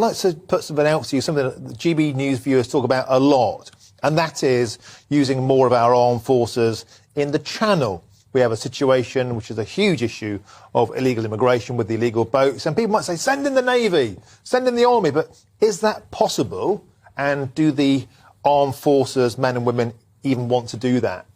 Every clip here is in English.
I'd like to put something else to you, something that the GB News viewers talk about a lot, and that is using more of our armed forces in the Channel. We have a situation which is a huge issue of illegal immigration with the illegal boats, and people might say, send in the Navy, send in the Army, but is that possible? And do the armed forces, men and women, even want to do that?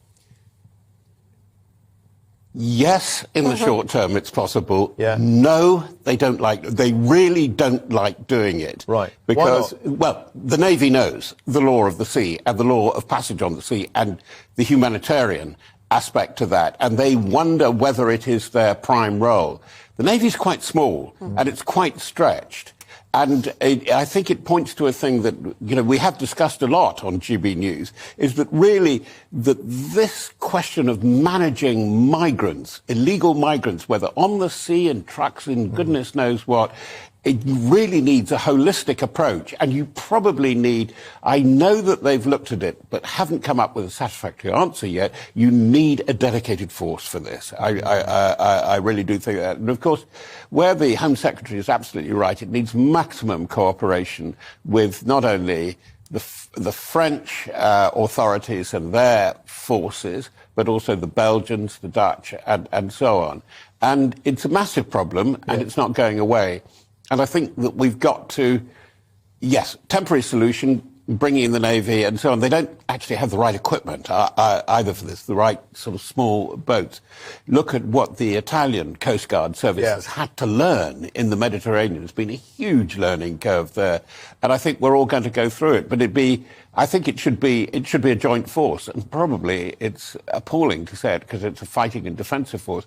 Yes, in the short term, it's possible. Yeah. No, they really don't like doing it. Right. Because, well, the Navy knows the law of the sea and the law of passage on the sea and the humanitarian aspect to that, and they wonder whether it is their prime role. The Navy's quite small, and it's quite stretched. And I think it points to a thing that, we have discussed a lot on GB News, is that really this question of managing migrants, illegal migrants, whether on the sea in trucks in goodness knows what, it really needs a holistic approach. And you probably need, I know that they've looked at it, but haven't come up with a satisfactory answer yet. You need a dedicated force for this. I really do think that. And of course, where the Home Secretary is absolutely right, it needs maximum cooperation with not only the French authorities and their forces, but also the Belgians, the Dutch, and so on. And it's a massive problem, and it's not going away. And I think that we've got to, yes, temporary solution, bringing in the Navy and so on. They don't actually have the right equipment either for this, the right sort of small boats. Look at what the Italian Coast Guard service has had to learn in the Mediterranean. There's been a huge learning curve there. And I think we're all going to go through it. But I think it should be a joint force. And probably it's appalling to say it because it's a fighting and defensive force.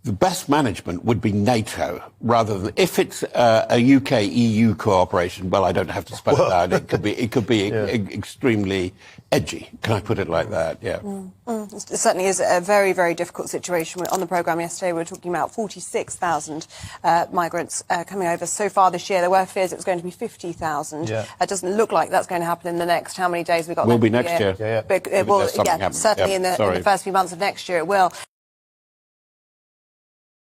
The best management would be NATO, rather than if it's a UK-EU cooperation. Well, I don't have to spell it out. It could be extremely edgy. Can I put it like that? Yeah. It certainly is a very, very difficult situation. On the programme yesterday, we were talking about 46,000 migrants coming over so far this year. There were fears it was going to be 50,000. Yeah. It doesn't look like that's going to happen in the next how many days we've got. Will be next year. But it will, certainly in the first few months of next year it will.